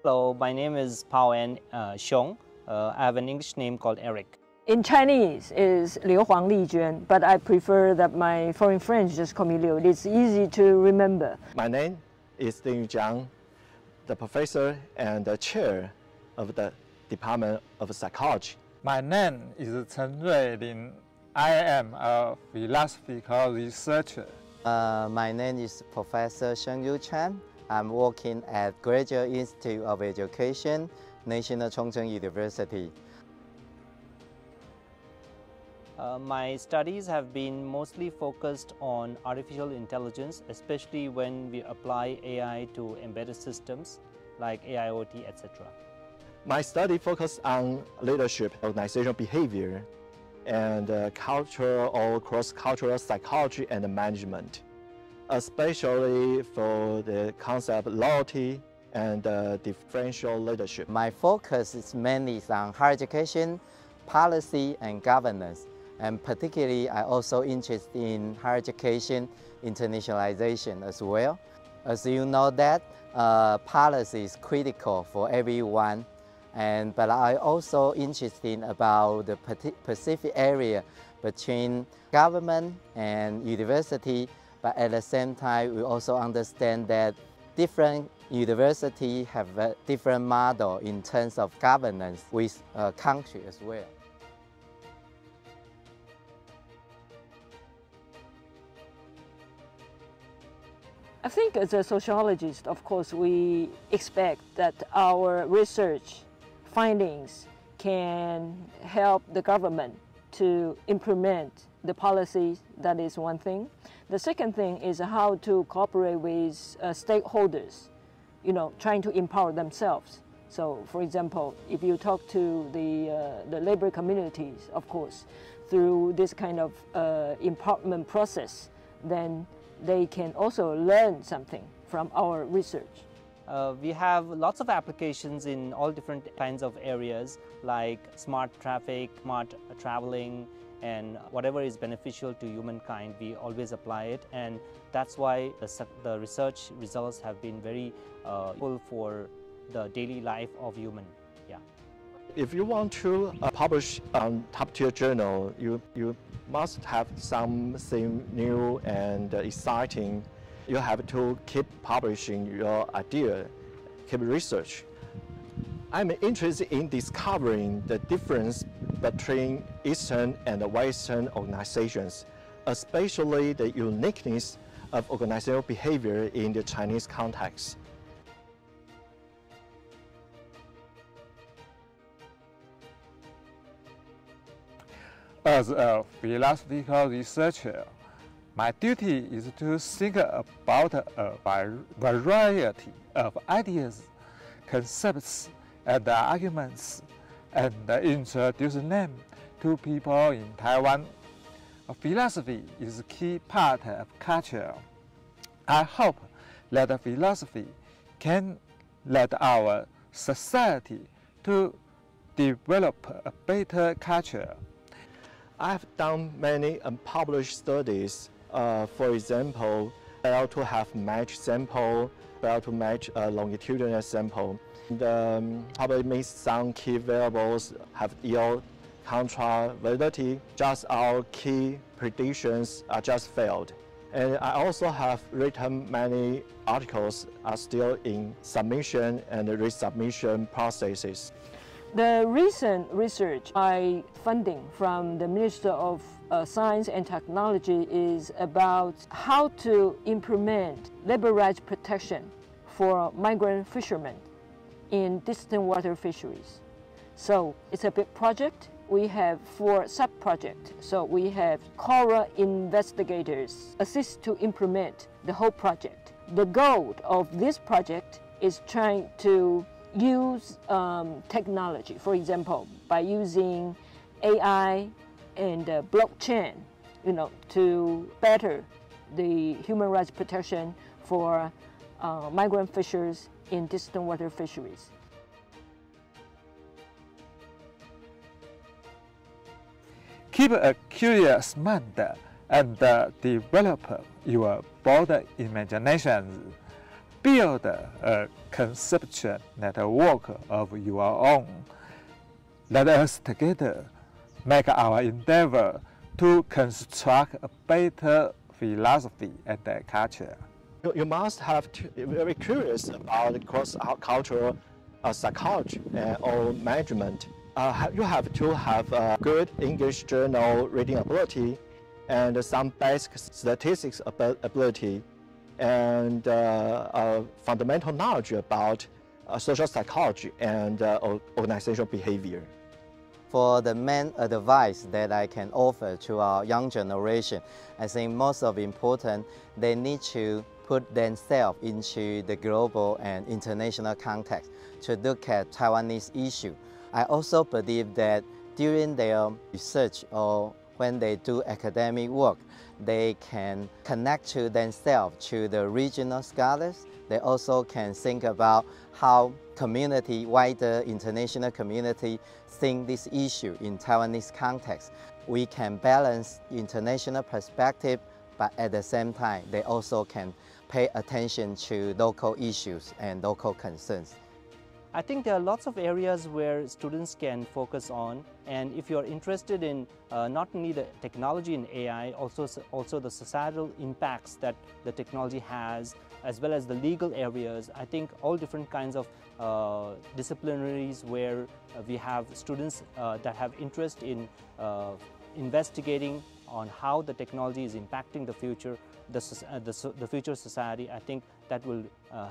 Hello, my name is Pao N. Xiong. I have an English name called Eric. In Chinese is Liu Huang Li Juan, but I prefer that my foreign friends just call me Liu. It's easy to remember. My name is Ding Zhang, the professor and the chair of the Department of Psychology. My name is Chen Ruilin. I am a philosophical researcher. My name is Professor Sheng Yu Chan. I'm working at Graduate Institute of Education, National Chongqing University. My studies have been mostly focused on artificial intelligence, especially when we apply AI to embedded systems like AIoT, etc. My study focused on leadership, organizational behavior, and cultural or cross-cultural psychology and management, especially for the concept of loyalty and differential leadership. My focus is mainly on higher education, policy, and governance. And particularly, I also interested in higher education internationalization as well. As you know that policy is critical for everyone. But I also interested about the Pacific area between government and university. But at the same time, we also understand that different universities have a different model in terms of governance with a country as well. I think as a sociologist, of course, we expect that our research findings can help the government to implement the policies. That is one thing. The second thing is how to cooperate with stakeholders, trying to empower themselves. So, for example, if you talk to the labor communities, of course, through this kind of empowerment process, then they can also learn something from our research. We have lots of applications in all different kinds of areas like smart traffic, smart traveling, and whatever is beneficial to humankind, we always apply it. And that's why the research results have been very useful for the daily life of human. Yeah. If you want to publish on top-tier journal, you must have something new and exciting. You have to keep publishing your idea, keep research. I'm interested in discovering the difference between Eastern and Western organizations, especially the uniqueness of organizational behavior in the Chinese context. As a philosophical researcher, my duty is to think about a variety of ideas, concepts, and arguments, and introduce them to people in Taiwan. Philosophy is a key part of culture. I hope that philosophy can lead our society to develop a better culture. I've done many unpublished studies. For example, how to have match sample, how to match a longitudinal sample. Probably means some key variables have yield, contra, validity. Just our key predictions are just failed. And I also have written many articles are still in submission and resubmission processes. The recent research by funding from the Minister of Science and Technology is about how to implement labor rights protection for migrant fishermen in distant water fisheries. So it's a big project. We have 4 sub-projects. So we have coral investigators assist to implement the whole project. The goal of this project is trying to use technology, for example, by using AI and blockchain, to better the human rights protection for migrant fishers in distant water fisheries. Keep a curious mind and develop your bold imagination. build a conceptual network of your own. Let us together make our endeavor to construct a better philosophy and culture. You must have to be very curious about cross-cultural psychology or management. You have to have a good English journal reading ability and some basic statistics ability and fundamental knowledge about social psychology and organizational behavior. For the main advice that I can offer to our young generation, I think most of important, they need to put themselves into the global and international context to look at Taiwanese issue. I also believe that during their research or when they do academic work, they can connect to themselves to the regional scholars. They also can think about how community, wider international community, think this issue in Taiwanese context. We can balance international perspective, but at the same time, they also can pay attention to local issues and local concerns. I think there are lots of areas where students can focus on, and if you're interested in not only the technology in AI, also the societal impacts that the technology has, as well as the legal areas, I think all different kinds of disciplinaries where we have students that have interest in investigating on how the technology is impacting the future, the future society, I think that will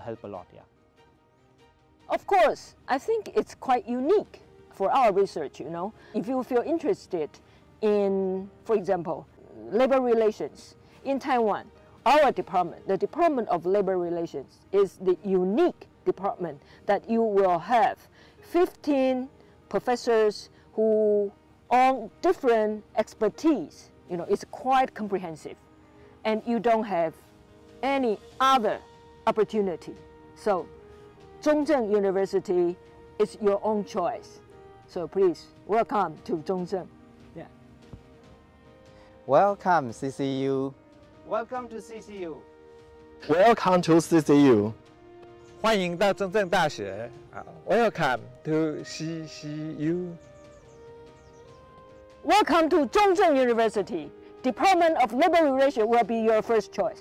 help a lot, yeah. Of course, I think it's quite unique for our research, you know. If you feel interested in, for example, labor relations in Taiwan, our department, the Department of Labor Relations, is the unique department that you will have 15 professors who own different expertise. You know, it's quite comprehensive, and you don't have any other opportunity. So Zhongzheng University is your own choice. So please, welcome to Zhongzheng. Yeah. Welcome, CCU. Welcome to CCU. Welcome to CCU. 欢迎到中正大学。Welcome to CCU. Welcome to Zhongzheng University. Department of Labor Relations will be your first choice.